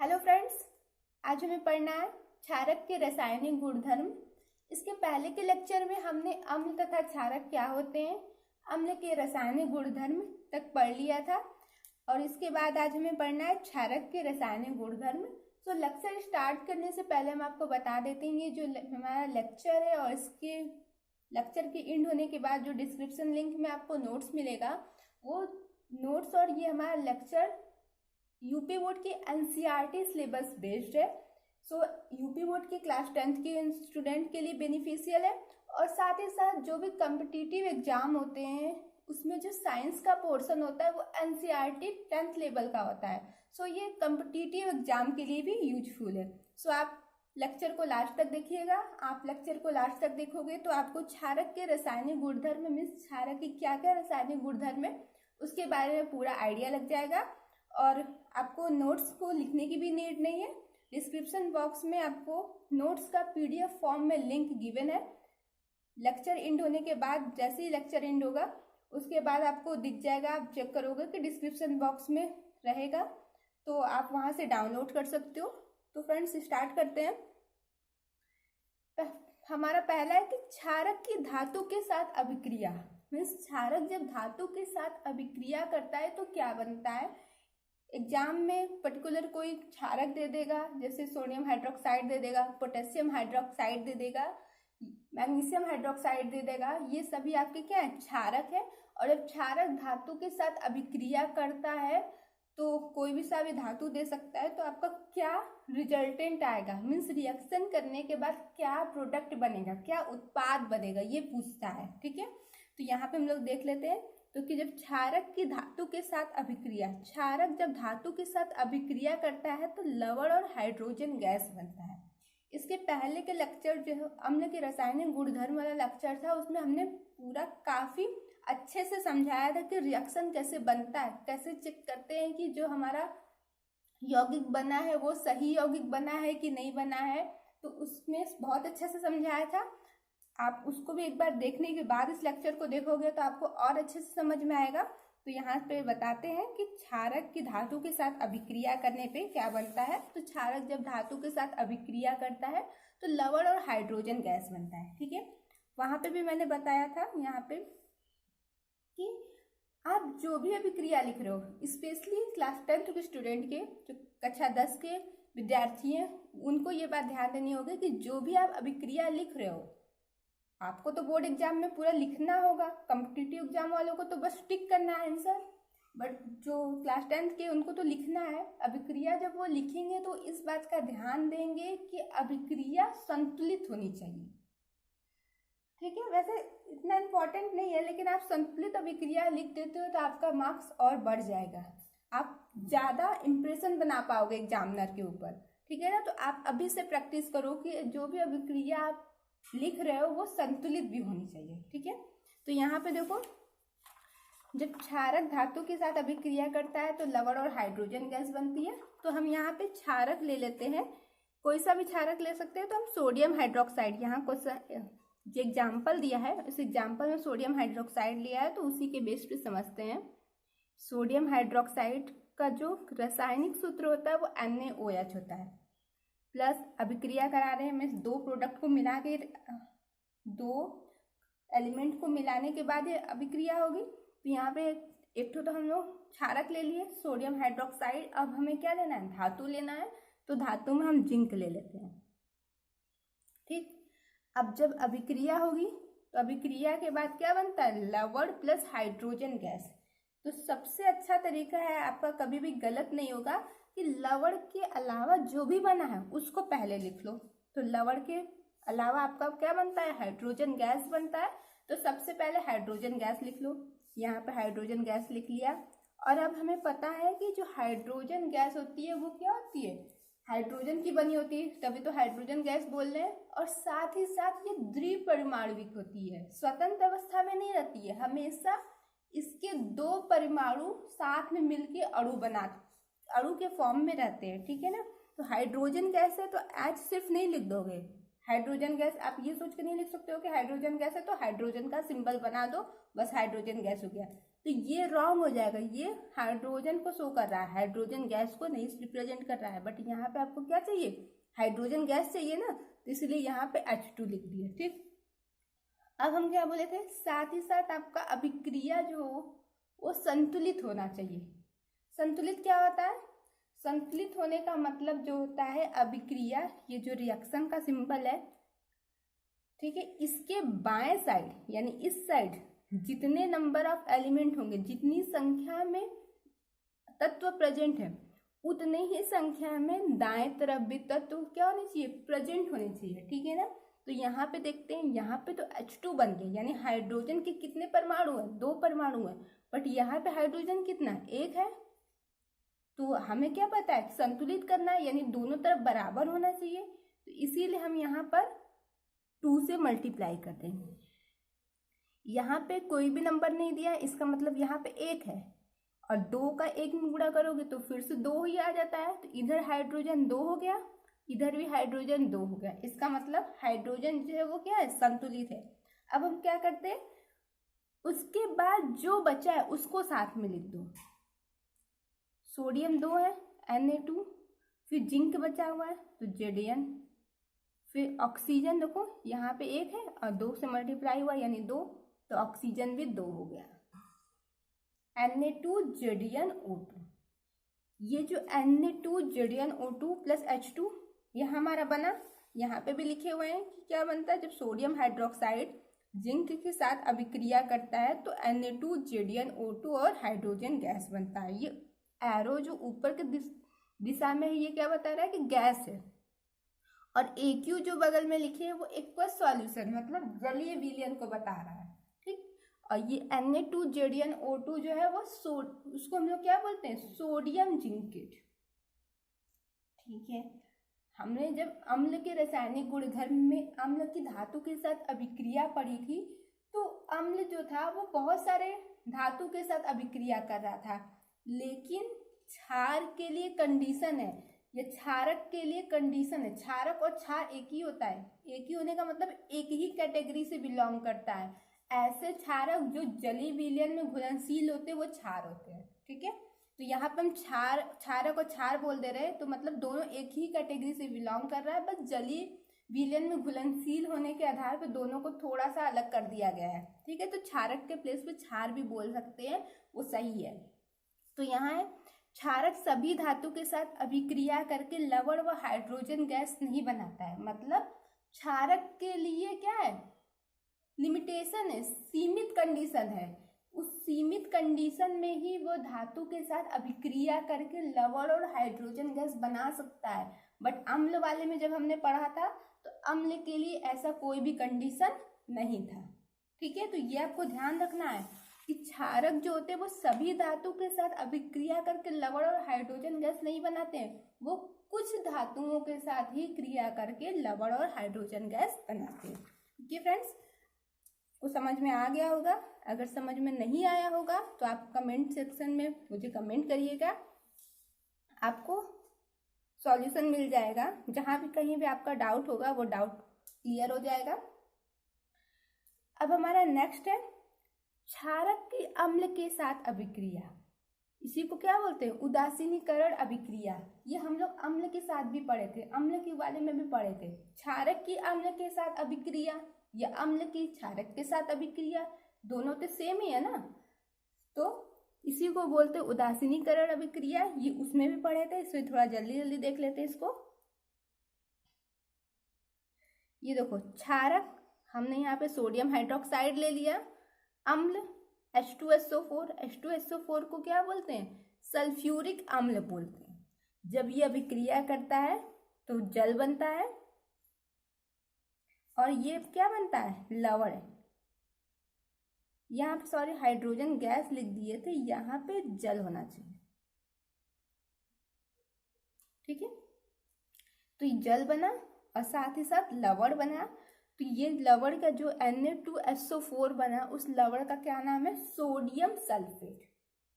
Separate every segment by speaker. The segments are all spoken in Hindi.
Speaker 1: हेलो फ्रेंड्स, आज हमें पढ़ना है क्षारक के रासायनिक गुणधर्म। इसके पहले के लेक्चर में हमने अम्ल तथा क्षारक क्या होते हैं, अम्ल के रासायनिक गुणधर्म तक पढ़ लिया था। और इसके बाद आज हमें पढ़ना है क्षारक के रासायनिक गुणधर्म। तो लेक्चर स्टार्ट करने से पहले हम आपको बता देते हैं, ये जो हमारा लेक्चर है और इसके लेक्चर के एंड होने के बाद जो डिस्क्रिप्शन लिंक में आपको नोट्स मिलेगा, वो नोट्स और ये हमारा लेक्चर यूपी बोर्ड के एनसीईआरटी सिलेबस बेस्ड है। सो यूपी बोर्ड के क्लास 10th के स्टूडेंट के लिए बेनिफिशियल है। और साथ ही साथ जो भी कम्पिटिटिव एग्जाम होते हैं उसमें जो साइंस का पोर्शन होता है वो एनसीईआरटी 10th लेवल का होता है। सो ये कम्पिटिटिव एग्जाम के लिए भी यूजफुल है। सो आप लेक्चर को लास्ट तक देखिएगा। आप लेक्चर को लास्ट तक देखोगे तो आपको क्षारक के रासायनिक गुणधर्म मीन्स क्षारक की क्या क्या रासायनिक गुणधर्म है उसके बारे में पूरा आइडिया लग जाएगा। और आपको नोट्स को लिखने की भी नीड नहीं है। डिस्क्रिप्शन बॉक्स में आपको नोट्स का पीडीएफ फॉर्म में लिंक गिवन है। लेक्चर एंड होने के बाद जैसे ही लेक्चर एंड होगा उसके बाद आपको दिख जाएगा, आप चेक करोगे कि डिस्क्रिप्शन बॉक्स में रहेगा, तो आप वहां से डाउनलोड कर सकते हो। तो फ्रेंड्स स्टार्ट करते हैं। हमारा पहला है कि क्षारक की धातु के साथ अभिक्रिया। मीन्स क्षारक जब धातु के साथ अभिक्रिया करता है तो क्या बनता है। एग्जाम में पर्टिकुलर कोई क्षारक दे देगा, जैसे सोडियम हाइड्रोक्साइड दे देगा, पोटेशियम हाइड्रोक्साइड दे देगा, मैग्नीशियम हाइड्रोक्साइड दे देगा, ये सभी आपके क्या है, क्षारक है। और जब क्षारक धातु के साथ अभिक्रिया करता है तो कोई भी सा भी धातु दे सकता है, तो आपका क्या रिजल्टेंट आएगा, मीन्स रिएक्शन करने के बाद क्या प्रोडक्ट बनेगा, क्या उत्पाद बनेगा, ये पूछता है। ठीक है, तो यहाँ पे हम लोग देख लेते हैं। तो कि जब क्षारक की धातु के साथ अभिक्रिया, क्षारक जब धातु के साथ अभिक्रिया करता है तो लवण और हाइड्रोजन गैस बनता है। इसके पहले के लेक्चर जो अम्ल के रासायनिक गुणधर्म वाला लेक्चर था उसमें हमने पूरा काफी अच्छे से समझाया था कि रिएक्शन कैसे बनता है, कैसे चेक करते हैं कि जो हमारा यौगिक बना है वो सही यौगिक बना है कि नहीं बना है। तो उसमें बहुत अच्छे से समझाया था। आप उसको भी एक बार देखने के बाद इस लेक्चर को देखोगे तो आपको और अच्छे से समझ में आएगा। तो यहाँ पे बताते हैं कि क्षारक की धातु के साथ अभिक्रिया करने पे क्या बनता है। तो क्षारक जब धातु के साथ अभिक्रिया करता है तो लवण और हाइड्रोजन गैस बनता है। ठीक है, वहां पे भी मैंने बताया था यहाँ पे कि आप जो भी अभिक्रिया लिख रहे हो, स्पेशली क्लास 10th के स्टूडेंट के, जो कक्षा 10 के विद्यार्थी हैं, उनको ये बात ध्यान देनी होगी कि जो भी आप अभिक्रिया लिख रहे हो आपको तो बोर्ड एग्जाम में पूरा लिखना होगा। कॉम्पिटिटिव एग्जाम वालों को तो बस टिक करना है आंसर, बट जो क्लास 10th के उनको तो लिखना है। अभिक्रिया जब वो लिखेंगे तो इस बात का ध्यान देंगे कि अभिक्रिया संतुलित होनी चाहिए। ठीक है, वैसे इतना इम्पोर्टेंट नहीं है, लेकिन आप संतुलित अभिक्रिया लिख देते हो तो आपका मार्क्स और बढ़ जाएगा, आप ज्यादा इंप्रेशन बना पाओगे एग्जामिनर के ऊपर। ठीक है ना, तो आप अभी से प्रैक्टिस करो कि जो भी अभिक्रिया आप लिख रहे हो वो संतुलित भी होनी चाहिए। ठीक है, तो यहाँ पे देखो, जब क्षारक धातु के साथ अभिक्रिया करता है तो लवण और हाइड्रोजन गैस बनती है। तो हम यहाँ पे क्षारक ले लेते हैं, कोई सा भी क्षारक ले सकते हैं। तो हम सोडियम हाइड्रोक्साइड, यहाँ को जो एग्जाम्पल दिया है उस एग्जाम्पल में सोडियम हाइड्रोक्साइड लिया है, तो उसी के बेस पे समझते हैं। सोडियम हाइड्रोक्साइड का जो रासायनिक सूत्र होता है वो NaOH होता है। प्लस अभिक्रिया करा रहे हैं, मीन्स दो प्रोडक्ट को मिला के, दो एलिमेंट को मिलाने के बाद ये अभिक्रिया होगी। तो यहाँ पे एक तो हम लोग क्षारक ले लिए सोडियम हाइड्रोक्साइड। अब हमें क्या लेना है, धातु लेना है। तो धातु में हम जिंक ले लेते हैं। ठीक, अब जब अभिक्रिया होगी तो अभिक्रिया के बाद क्या बनता है, लवण प्लस हाइड्रोजन गैस। तो सबसे अच्छा तरीका है, आपका कभी भी गलत नहीं होगा, कि लवण के अलावा जो भी बना है उसको पहले लिख लो। तो लवण के अलावा आपका क्या बनता है, हाइड्रोजन गैस बनता है। तो सबसे पहले हाइड्रोजन गैस लिख लो। यहाँ पे हाइड्रोजन गैस लिख लिया। और अब हमें पता है कि जो हाइड्रोजन गैस होती है वो क्या होती है, हाइड्रोजन की बनी होती है, तभी तो हाइड्रोजन गैस बोल रहे हैं। और साथ ही साथ ये द्विपरिमाणुविक होती है, स्वतंत्र अवस्था में नहीं रहती है, हमेशा इसके दो परमाणु साथ में मिलके अणु के फॉर्म में रहते हैं। ठीक है ना, तो हाइड्रोजन गैस है तो H सिर्फ नहीं लिख दोगे, हाइड्रोजन गैस आप ये सोच के नहीं लिख सकते हो कि हाइड्रोजन गैस है तो हाइड्रोजन का सिंबल बना दो, बस हाइड्रोजन गैस हो गया। तो ये रॉन्ग हो जाएगा, ये हाइड्रोजन को शो कर रहा है, हाइड्रोजन गैस को नहीं रिप्रेजेंट कर रहा है। बट यहाँ पे आपको क्या चाहिए, हाइड्रोजन गैस चाहिए ना, तो इसलिए यहाँ पे H2 लिख दिया। ठीक, अब हम क्या बोले थे, साथ ही साथ आपका अभिक्रिया जो हो वो संतुलित होना चाहिए। संतुलित क्या होता है, संतुलित होने का मतलब जो होता है अभिक्रिया, ये जो रिएक्शन का सिंबल है, ठीक है, इसके बाएं साइड यानी इस साइड जितने नंबर ऑफ एलिमेंट होंगे, जितनी संख्या में तत्व प्रेजेंट है, उतने ही संख्या में दाएं तरफ भी तत्व क्या होने चाहिए, प्रेजेंट होने चाहिए। ठीक है ना, तो यहाँ पे देखते हैं, यहाँ पे तो H2 बन गया, यानी हाइड्रोजन के कितने परमाणु है, 2 परमाणु है, बट यहाँ पे हाइड्रोजन कितना, 1 है। तो हमें क्या पता है, संतुलित करना है, यानी दोनों तरफ बराबर होना चाहिए, तो इसीलिए हम यहाँ पर 2 से मल्टीप्लाई करते हैं। यहाँ पे कोई भी नंबर नहीं दिया है, इसका मतलब यहाँ पे 1 है, और 2 का 1 में गुणा करोगे तो फिर से 2 ही आ जाता है, तो इधर हाइड्रोजन 2 हो गया, इधर भी हाइड्रोजन 2 हो गया। इसका मतलब हाइड्रोजन जो है वो क्या है, संतुलित है। अब हम क्या करते हैं, उसके बाद जो बचा है उसको साथ में लिख दो। सोडियम 2 है, Na2, फिर जिंक बचा हुआ है तो Zn, फिर ऑक्सीजन देखो यहाँ पे 1 है और 2 से मल्टीप्लाई हुआ यानी 2, तो ऑक्सीजन भी 2 हो गया, Na2ZnO2। ये जो Na2ZnO2 प्लस H2 ये हमारा बना, यहाँ पे भी लिखे हुए हैं कि क्या बनता है, जब सोडियम हाइड्रोक्साइड जिंक के साथ अभिक्रिया करता है तो Na2ZnO2 और हाइड्रोजन गैस बनता है। ये एरो जो ऊपर के दिशा में है ये क्या बता रहा है कि गैस है, और AQ जो बगल में लिखे है वो एक्वस सॉल्यूशन मतलब जलीय विलयन को बता रहा है। ठीक, और ये Na2ZnO2 जो है वो उसको हम लोग क्या बोलते हैं, सोडियम जिंकेट। ठीक है, हमने जब अम्ल के रासायनिक गुणधर्म में अम्ल की धातु के साथ अभिक्रिया पढ़ी थी, तो अम्ल जो था वो बहुत सारे धातु के साथ अभिक्रिया कर रहा था, लेकिन क्षार के लिए कंडीशन है, ये क्षारक के लिए कंडीशन है। क्षारक और क्षार एक ही होता है, एक ही होने का मतलब एक ही कैटेगरी से बिलोंग करता है। ऐसे क्षारक जो जलीय विलयन में घुलनशील होते हैं वो क्षार होते हैं। ठीक है, तो यहाँ पे हम क्षारक और क्षार बोल दे रहे हैं, तो मतलब दोनों एक ही कैटेगरी से बिलोंग कर रहा है, बस जलीय विलयन में घुलनशील होने के आधार पर दोनों को थोड़ा सा अलग कर दिया गया है। ठीक है, तो क्षारक के प्लेस पे क्षार भी बोल सकते हैं, वो सही है। तो यहाँ है, क्षारक सभी धातु के साथ अभिक्रिया करके लवण व हाइड्रोजन गैस नहीं बनाता है। मतलब क्षारक के लिए क्या है, लिमिटेशन है, सीमित कंडीशन है, उस सीमित कंडीशन में ही वो धातु के साथ अभिक्रिया करके लवण और हाइड्रोजन गैस बना सकता है। बट अम्ल वाले में जब हमने पढ़ा था तो अम्ल के लिए ऐसा कोई भी कंडीशन नहीं था। ठीक है, तो ये आपको ध्यान रखना है कि क्षारक जो होते हैं वो सभी धातु के साथ अभिक्रिया करके लवण और हाइड्रोजन गैस नहीं बनाते हैं, वो कुछ धातुओं के साथ ही क्रिया करके लवण और हाइड्रोजन गैस बनाते हैं। ठीक है फ्रेंड्स, को समझ में आ गया होगा। अगर समझ में नहीं आया होगा तो आप कमेंट सेक्शन में मुझे कमेंट करिएगा, आपको सॉल्यूशन मिल जाएगा। जहाँ भी कहीं भी आपका डाउट होगा वो डाउट क्लियर हो जाएगा। अब हमारा नेक्स्ट है क्षारक की अम्ल के साथ अभिक्रिया। इसी को क्या बोलते हैं, उदासीनीकरण अभिक्रिया। ये हम लोग अम्ल के साथ भी पढ़े थे, अम्ल के वाले में भी पढ़े थे। क्षारक की अम्ल के साथ अभिक्रिया या अम्ल की क्षारक के साथ अभिक्रिया, दोनों तो सेम ही है ना, तो इसी को बोलते हैं उदासीनीकरण अभिक्रिया। ये उसमें भी पढ़े थे, इसमें थोड़ा जल्दी जल्दी देख लेते हैं इसको। ये देखो, क्षारक हमने यहाँ पे सोडियम हाइड्रोक्साइड ले लिया, अम्ल H2SO4, H2SO4 को क्या बोलते हैं, सल्फ्यूरिक अम्ल बोलते हैं। जब ये अभिक्रिया करता है तो जल बनता है, और ये क्या बनता है, लवण। यहाँ पे सॉरी हाइड्रोजन गैस लिख दिए थे, यहाँ पे जल होना चाहिए। ठीक है, तो ये जल बना और साथ ही साथ लवण बना। तो ये लवण का जो Na2SO4 बना, उस लवण का क्या नाम है, सोडियम सल्फेट।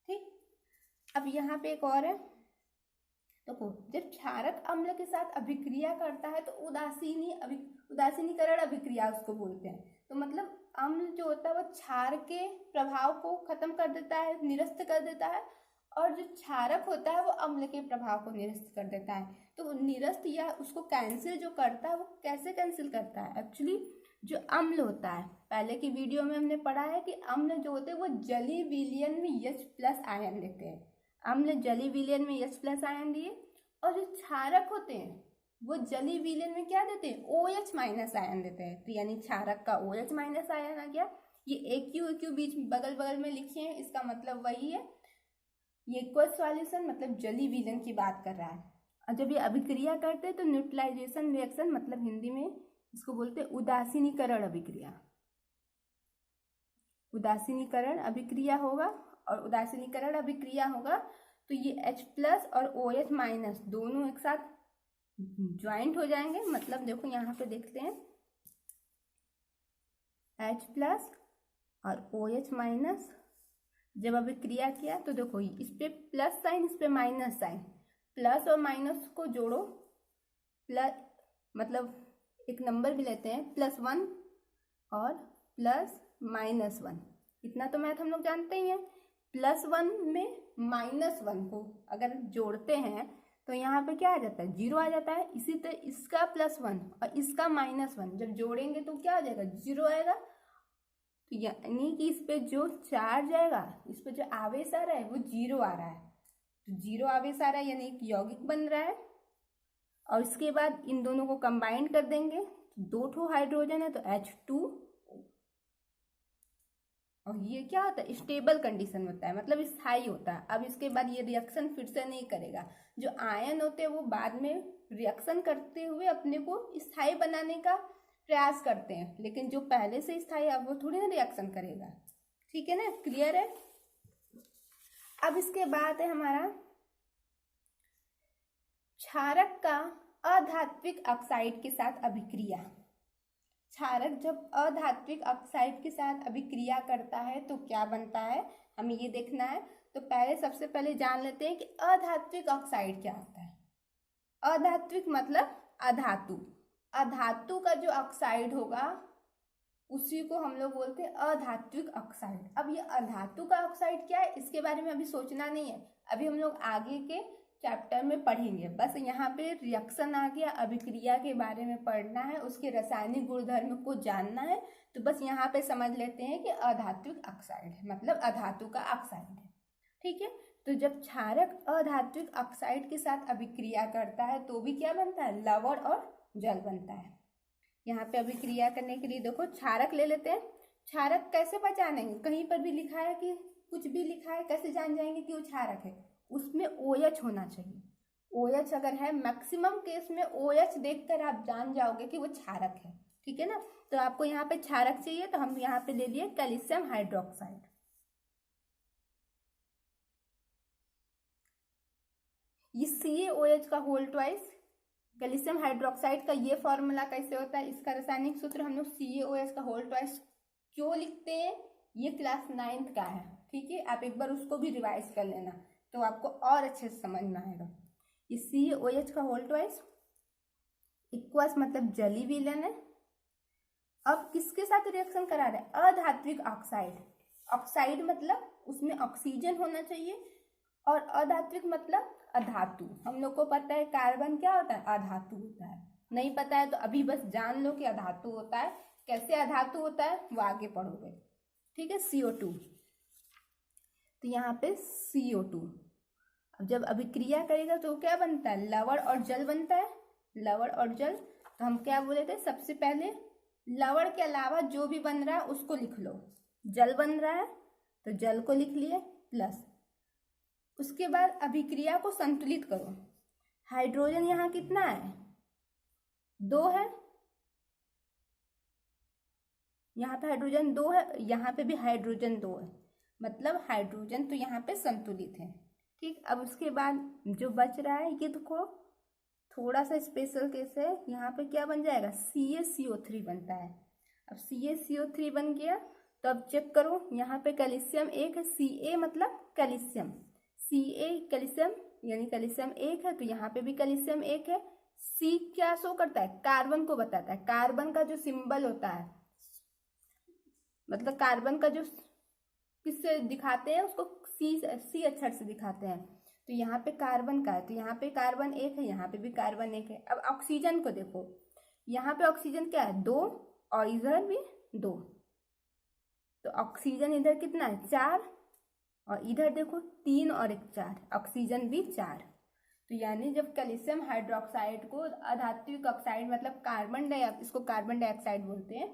Speaker 1: ठीक, अब यहाँ पे एक और है, देखो जब क्षारक अम्ल के साथ अभिक्रिया करता है तो उदासीनीकरण अभिक्रिया उसको बोलते हैं। तो मतलब अम्ल जो होता है वो क्षार के प्रभाव को खत्म कर देता है, निरस्त कर देता है, और जो क्षारक होता है वो अम्ल के प्रभाव को निरस्त कर देता है। तो निरस्त या उसको कैंसिल जो करता है वो कैसे कैंसिल करता है? एक्चुअली जो अम्ल होता है, पहले की वीडियो में हमने पढ़ा है कि अम्ल जो होते हैं वो जलीय विलयन में H+ आयन देते हैं। अम्ल जलीय विलयन में H+ आयन दिए, और जो क्षारक होते हैं वो जलीय विलयन में क्या देते हैं? OH- आयन देते हैं। तो यानी क्षारक का OH- आयन आ गया। ये AQ बीच बगल बगल में लिखे हैं, इसका मतलब वही है। ये एक्वस सॉल्यूशन मतलब जलीय विलयन की बात कर रहा है। और जब ये अभिक्रिया करते हैं तो न्यूट्रलाइजेशन रिएक्शन, मतलब हिंदी में इसको बोलते हैं उदासीनीकरण अभिक्रिया। उदासीनीकरण अभिक्रिया होगा, और उदासीनीकरण अभिक्रिया होगा तो ये H+ और OH- दोनों एक साथ ज्वाइंट हो जाएंगे। मतलब देखो यहाँ पे देखते हैं, H+ और OH- जब अभिक्रिया किया तो देखो इस पे प्लस साइन, इस पे माइनस साइन, प्लस और माइनस को जोड़ो, प्लस मतलब एक नंबर भी लेते हैं +1 और +-1। इतना तो मैथ हम लोग जानते ही हैं। +1 में -1 को अगर जोड़ते हैं तो यहाँ पे क्या आ जाता है? 0 आ जाता है। इसी तरह इसका +1 और इसका -1 जब जोड़ेंगे तो क्या आ जाएगा? 0 आएगा। तो यानी कि इस पे जो चार्ज आएगा, इस पे जो आवेश आ रहा है वो 0 आ रहा है। तो 0 आवेश आ रहा है यानी एक यौगिक बन रहा है। और इसके बाद इन दोनों को कंबाइन कर देंगे, 2 ठो हाइड्रोजन है तो H2। और ये क्या होता है? स्टेबल कंडीशन होता है, मतलब स्थायी होता है। अब इसके बाद ये रिएक्शन फिर से नहीं करेगा। जो आयन होते हैं वो बाद में रिएक्शन करते हुए अपने को स्थायी बनाने का प्रयास करते हैं, लेकिन जो पहले से स्थायी है वो थोड़ी ना रिएक्शन करेगा। ठीक है ना? क्लियर है? अब इसके बाद है हमारा क्षारक का अधात्विक ऑक्साइड के साथ अभिक्रिया। क्षारक जब अधात्विक ऑक्साइड के साथ अभिक्रिया करता है तो क्या बनता है, हमें ये देखना है। तो पहले सबसे पहले जान लेते हैं कि अधात्विक ऑक्साइड क्या होता है। अधात्विक मतलब अधातु। अधातु का जो ऑक्साइड होगा उसी को हम लोग बोलते हैं अधात्विक ऑक्साइड। अब ये अधातु का ऑक्साइड क्या है इसके बारे में अभी सोचना नहीं है, अभी हम लोग आगे के चैप्टर में पढ़ेंगे। बस यहाँ पे रिएक्शन आ गया, अभिक्रिया के बारे में पढ़ना है, उसके रासायनिक गुणधर्म को जानना है। तो बस यहाँ पे समझ लेते हैं कि अधात्विक ऑक्साइड है, मतलब अधातु का ऑक्साइड है। ठीक है? तो जब क्षारक अधात्विक ऑक्साइड के साथ अभिक्रिया करता है तो भी क्या बनता है? लवण और जल बनता है। यहाँ पे अभिक्रिया करने के लिए देखो क्षारक ले लेते हैं। क्षारक कैसे पहचानेंगे? कहीं पर भी लिखा है कि कुछ भी लिखा है, कैसे जान जाएंगे कि वो क्षारक है? उसमें OH होना चाहिए। OH अगर है, मैक्सिमम केस में OH देखकर आप जान जाओगे कि वो क्षारक है। ठीक है ना? तो आपको यहाँ पे क्षारक चाहिए तो हम यहाँ पे ले लिए कैल्शियम हाइड्रोक्साइड। ये CaOH का होल ट्वाइस। कैल्शियम हाइड्रोक्साइड का ये फॉर्मूला कैसे होता है, इसका रासायनिक सूत्र हम लोग CaOH का होल ट्वाइस क्यों लिखते हैं, ये क्लास 9th का है। ठीक है? आप एक बार उसको भी रिवाइज कर लेना तो आपको और अच्छे से समझ में आएगा। ये CaOH का होल ट्वाइस, इक्वस मतलब जलीय विलयन है। अब किसके साथ रिएक्शन करा रहा है? अधात्विक ऑक्साइड। ऑक्साइड मतलब उसमें ऑक्सीजन होना चाहिए, और अधात्विक मतलब अधातु। हम लोग को पता है कार्बन क्या होता है? अधातु होता है। नहीं पता है तो अभी बस जान लो कि अधातु होता है। कैसे अधातु होता है वो आगे पढ़ोगे। ठीक है? CO2। तो यहाँ पे CO2 अब जब अभिक्रिया करेगा तो क्या बनता है? लवण और जल बनता है। लवण और जल, तो हम क्या बोले थे? सबसे पहले लवण के अलावा जो भी बन रहा है उसको लिख लो। जल बन रहा है तो जल को लिख लिए प्लस। उसके बाद अभिक्रिया को संतुलित करो। हाइड्रोजन यहाँ कितना है? 2 है। यहाँ पे हाइड्रोजन 2 है, यहाँ पे भी हाइड्रोजन 2 है, मतलब हाइड्रोजन तो यहाँ पे संतुलित है। ठीक? अब उसके बाद जो बच रहा है ये देखो थोड़ा सा स्पेशल केस है। यहाँ पे क्या बन जाएगा? CaCO3 बनता है। अब CaCO3 बन गया तो अब चेक करो, यहाँ पे कैल्शियम 1 है। Ca मतलब कैल्शियम, Ca कैल्शियम यानी कैल्शियम 1 है, तो यहाँ पे भी कैल्शियम 1 है। C क्या शो करता है? कार्बन को बताता है। कार्बन का जो सिंबल होता है मतलब कार्बन का जो किससे दिखाते हैं उसको सी अक्षर से दिखाते हैं। तो यहाँ पे कार्बन का है, तो यहाँ पे कार्बन एक है, यहाँ पे भी कार्बन एक है। अब ऑक्सीजन को देखो, यहाँ पे ऑक्सीजन क्या है 2 और इधर भी 2, तो ऑक्सीजन इधर कितना है 4 और इधर देखो 3 और 1 4, ऑक्सीजन भी 4। तो यानी जब कैल्शियम हाइड्रोक्साइड को अधात्विक ऑक्साइड मतलब इसको कार्बन डाइऑक्साइड बोलते हैं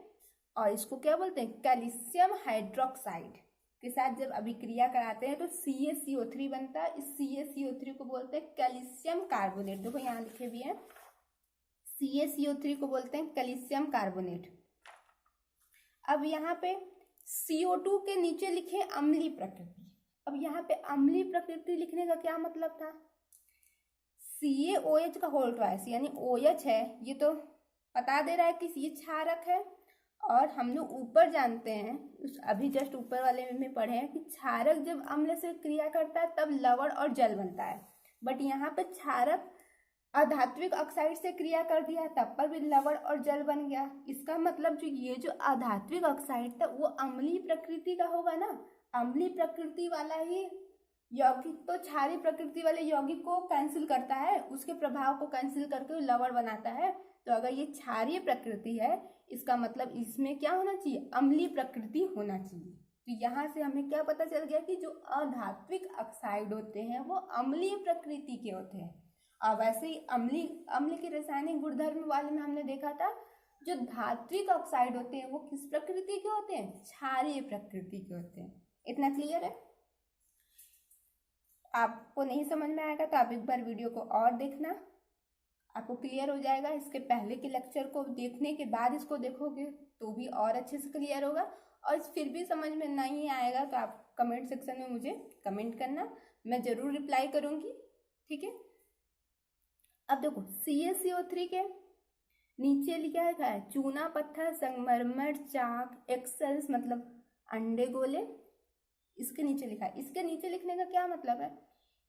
Speaker 1: और इसको क्या बोलते हैं कैल्शियम हाइड्रोक्साइड के साथ जब अभिक्रिया कराते हैं तो CaCO3 बनता है। इस CaCO3 को बोलते हैं कैल्शियम कार्बोनेट। देखो यहाँ लिखे भी है, CaCO3 को बोलते हैं कैल्शियम कार्बोनेट। अब यहाँ पे CO2 के नीचे लिखे अम्लीय प्रकृति। अब यहाँ पे अम्लीय प्रकृति लिखने का क्या मतलब था, CaOH का होल ट्वाइस यानी OH है, ये तो बता दे रहा है कि ये क्षारक है। और हम लोग ऊपर जानते हैं, उस अभी जस्ट ऊपर वाले में पढ़े हैं कि क्षारक जब अम्ल से क्रिया करता है तब लवण और जल बनता है। बट यहाँ पे क्षारक अधात्विक ऑक्साइड से क्रिया कर दिया तब पर भी लवण और जल बन गया। इसका मतलब जो ये जो अधात्विक ऑक्साइड था वो अम्लीय प्रकृति का होगा ना, अम्लीय प्रकृति वाला ही यौगिक तो क्षारीय प्रकृति वाले यौगिक को कैंसिल करता है, उसके प्रभाव को कैंसिल करके लवण बनाता है। तो अगर ये क्षारीय प्रकृति है इसका मतलब इसमें क्या होना चाहिए, अम्लीय प्रकृति होना चाहिए। तो यहाँ से हमें क्या पता चल गया कि जो अधात्विक ऑक्साइड होते हैं वो अम्लीय प्रकृति के होते हैं। और वैसे ही अम्ल के रासायनिक गुणधर्म वाले में हमने देखा था जो धात्विक ऑक्साइड होते हैं वो किस प्रकृति के होते हैं, क्षारीय प्रकृति के होते हैं। इतना क्लियर है? आपको नहीं समझ में आएगा तो आप एक बार वीडियो को और देखना, आपको क्लियर हो जाएगा। इसके पहले के लेक्चर को देखने के बाद इसको देखोगे तो भी और अच्छे से क्लियर होगा। और फिर भी समझ में नहीं आएगा तो आप कमेंट सेक्शन में मुझे कमेंट करना, मैं ज़रूर रिप्लाई करूँगी, ठीक है। अब देखो CaCO3 के नीचे लिखा है चूना पत्थर, संगमरमर, चाक, एक्सेल्स मतलब अंडे गोले, इसके नीचे लिखा है। इसके नीचे लिखने का क्या मतलब है,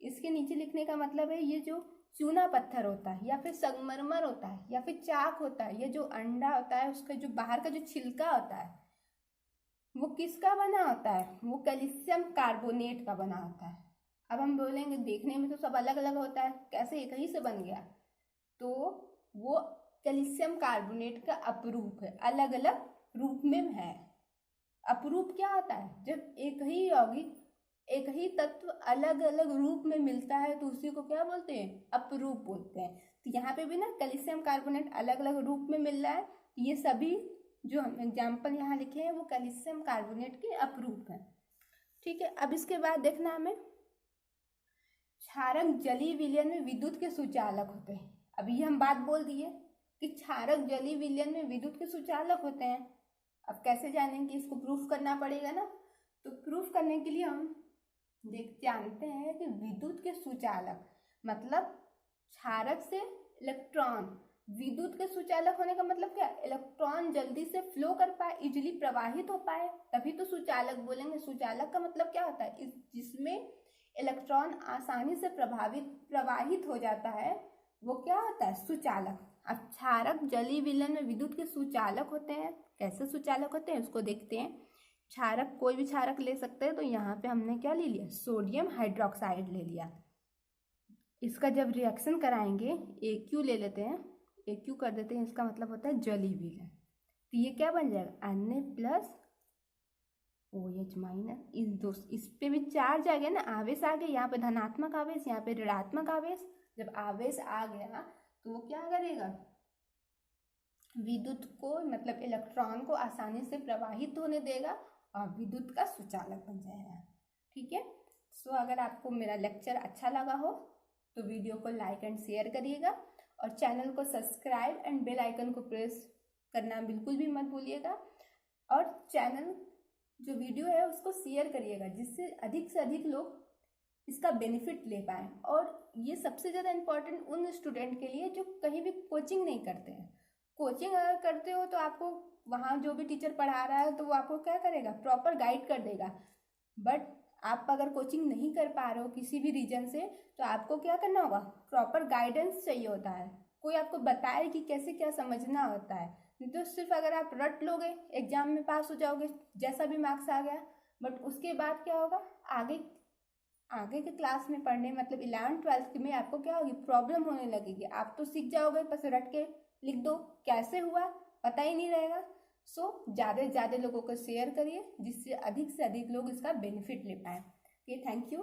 Speaker 1: इसके नीचे लिखने का मतलब है ये जो चूना पत्थर होता है या फिर संगमरमर होता है या फिर चाक होता है, ये जो अंडा होता है उसका जो बाहर का जो छिलका होता है वो किसका बना होता है, वो कैल्शियम कार्बोनेट का बना होता है। अब हम बोलेंगे देखने में तो सब अलग अलग होता है, कैसे एक ही से बन गया, तो वो कैल्शियम कार्बोनेट का अपरूप है, अलग अलग रूप में है। अपरूप क्या होता है, जब एक ही यौगिक एक ही तत्व अलग अलग रूप में मिलता है तो उसी को क्या बोलते हैं, अपरूप बोलते हैं। तो यहाँ पे भी ना कैल्शियम कार्बोनेट अलग अलग रूप में मिल रहा है, तो ये सभी जो हम एग्जाम्पल यहाँ लिखे हैं वो कैल्शियम कार्बोनेट के अपरूप हैं, ठीक है। अब इसके बाद देखना हमें क्षारक जलीय विलयन में विद्युत के सुचालक होते हैं। अभी हम बात बोल दिए कि क्षारक जलीय विलयन में विद्युत के सुचालक होते हैं। अब कैसे जानेंगे, इसको प्रूफ करना पड़ेगा ना। तो प्रूफ करने के लिए हम जानते हैं कि विद्युत के सुचालक मतलब क्षारक से इलेक्ट्रॉन, विद्युत के सुचालक होने का मतलब क्या, इलेक्ट्रॉन जल्दी से फ्लो कर पाए, इजीली प्रवाहित हो पाए, तभी तो सुचालक बोलेंगे। सुचालक का मतलब क्या होता है, जिसमें इलेक्ट्रॉन आसानी से प्रवाहित हो जाता है वो क्या होता है, सुचालक। अब क्षारक जलीय विलयन में विद्युत के सुचालक होते हैं। कैसे सुचालक होते हैं उसको देखते हैं। क्षारक कोई भी क्षारक ले सकते हैं, तो यहाँ पे हमने क्या ले लिया, सोडियम हाइड्रोक्साइड ले लिया। इसका जब रिएक्शन कराएंगे AQ ले लेते हैं, AQ कर देते हैं, इसका मतलब होता है जलीय विलयन। तो ये क्या बन जाएगा Na+ OH-। इस पे भी चार्ज आ गया ना, आवेश आ गया, यहाँ पे धनात्मक आवेश, यहाँ पे ऋणात्मक आवेश। जब आवेश आ गया तो वो क्या करेगा, विद्युत को मतलब इलेक्ट्रॉन को आसानी से प्रवाहित होने देगा और विद्युत का सुचालक बन जाएगा, ठीक है। सो अगर आपको मेरा लेक्चर अच्छा लगा हो तो वीडियो को लाइक एंड शेयर करिएगा और चैनल को सब्सक्राइब एंड बेल आइकन को प्रेस करना बिल्कुल भी मत भूलिएगा। और चैनल जो वीडियो है उसको शेयर करिएगा जिससे से अधिक लोग इसका बेनिफिट ले पाएँ। और ये सबसे ज़्यादा इम्पोर्टेंट उन स्टूडेंट के लिए जो कहीं भी कोचिंग नहीं करते हैं। कोचिंग अगर करते हो तो आपको वहाँ जो भी टीचर पढ़ा रहा है तो वो आपको क्या करेगा, प्रॉपर गाइड कर देगा। बट आप अगर कोचिंग नहीं कर पा रहे हो किसी भी रीजन से, तो आपको क्या करना होगा, प्रॉपर गाइडेंस चाहिए होता है, कोई आपको बताए कि कैसे क्या समझना होता है, तो सिर्फ अगर आप रट लोगे एग्जाम में पास हो जाओगे, जैसा भी मार्क्स आ गया, बट उसके बाद क्या होगा, आगे आगे के क्लास में पढ़ने मतलब 11th-12th में आपको क्या होगी, प्रॉब्लम होने लगेगी। आप तो सीख जाओगे, बस रट के लिख दो, कैसे हुआ पता ही नहीं रहेगा। सो ज़्यादा से ज़्यादा लोगों को शेयर करिए, जिससे अधिक से अधिक लोग इसका बेनिफिट ले पाए। Okay, thank you.